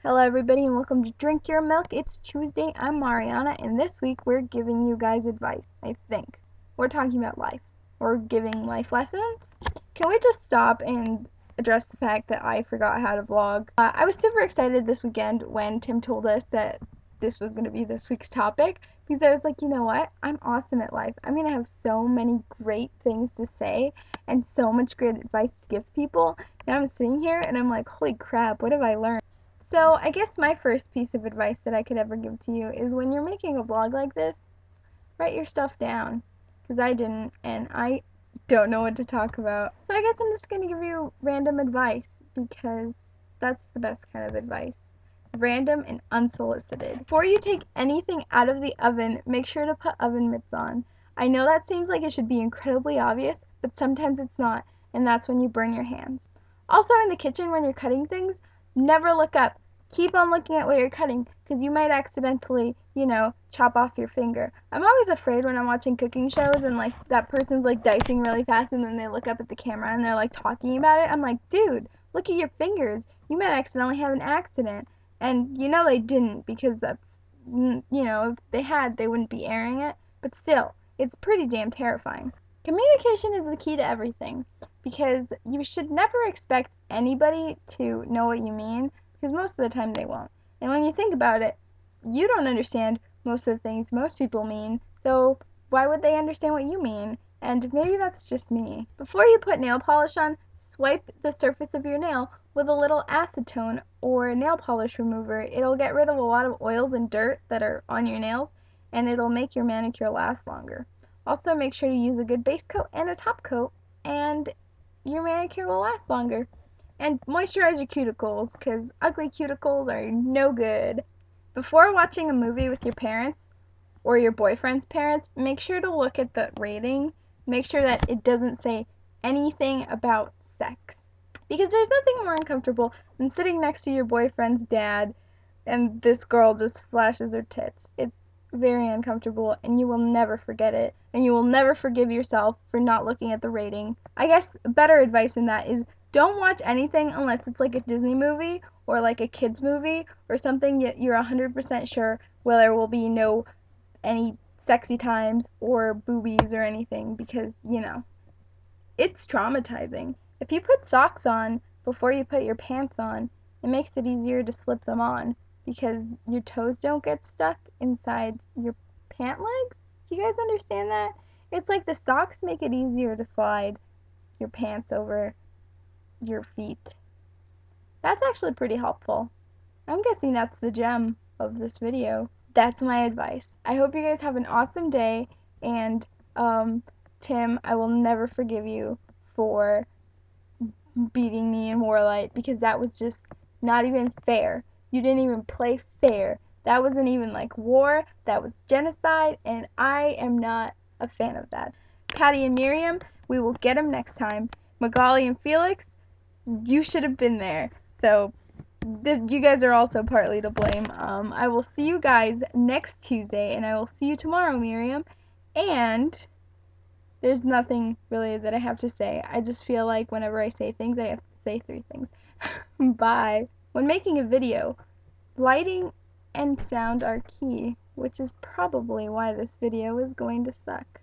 Hello everybody and welcome to Drink Your Milk. It's Tuesday, I'm Mariana, and this week we're giving you guys advice, I think. We're talking about life. We're giving life lessons. Can we just stop and address the fact that I forgot how to vlog? I was super excited this weekend when Tim told us that this was going to be this week's topic, because I was like, you know what? I'm awesome at life. I'm going to have so many great things to say and so much great advice to give people. And I'm sitting here and I'm like, holy crap, what have I learned? So I guess my first piece of advice that I could ever give to you is when you're making a vlog like this, write your stuff down. Because I didn't, and I don't know what to talk about. So I guess I'm just going to give you random advice, because that's the best kind of advice. Random and unsolicited. Before you take anything out of the oven, make sure to put oven mitts on. I know that seems like it should be incredibly obvious, but sometimes it's not, and that's when you burn your hands. Also in the kitchen, when you're cutting things, never look up. Keep on looking at what you're cutting, because you might accidentally, chop off your finger. I'm always afraid when I'm watching cooking shows and like that person's like dicing really fast and then they look up at the camera and they're like talking about it. I'm like, dude, look at your fingers. You might accidentally have an accident. And they didn't, because that's, if they had, they wouldn't be airing it. But still, it's pretty damn terrifying. Communication is the key to everything, because you should never expect anybody to know what you mean, because most of the time they won't. And when you think about it, you don't understand most of the things most people mean, so why would they understand what you mean? And maybe that's just me. Before you put nail polish on, swipe the surface of your nail with a little acetone or nail polish remover. It'll get rid of a lot of oils and dirt that are on your nails, and it'll make your manicure last longer. Also, make sure to use a good base coat and a top coat, and your manicure will last longer. And moisturize your cuticles, because ugly cuticles are no good. Before watching a movie with your parents or your boyfriend's parents, make sure to look at the rating. Make sure that it doesn't say anything about sex. Because there's nothing more uncomfortable than sitting next to your boyfriend's dad and this girl just flashes her tits. It's very uncomfortable, and you will never forget it. And you will never forgive yourself for not looking at the rating. I guess better advice in that is don't watch anything unless it's like a Disney movie or like a kids movie or something you're 100% sure where there will be no any sexy times or boobies or anything, because, it's traumatizing. If you put socks on before you put your pants on, it makes it easier to slip them on, because your toes don't get stuck inside your pant legs. Do you guys understand that? It's like the socks make it easier to slide your pants over your feet. That's actually pretty helpful. I'm guessing that's the gem of this video. That's my advice. I hope you guys have an awesome day, and Tim, I will never forgive you for beating me in Warlight, because that was just not even fair. You didn't even play fair. That wasn't even like war, that was genocide, and I am not a fan of that. Patty and Miriam, we will get them next time. Magali and Felix, you should have been there. So you guys are also partly to blame. I will see you guys next Tuesday, and I will see you tomorrow, Miriam. And there's nothing really that I have to say. I just feel like whenever I say things, I have to say 3 things. Bye. When making a video, lighting and sound are key, which is probably why this video is going to suck.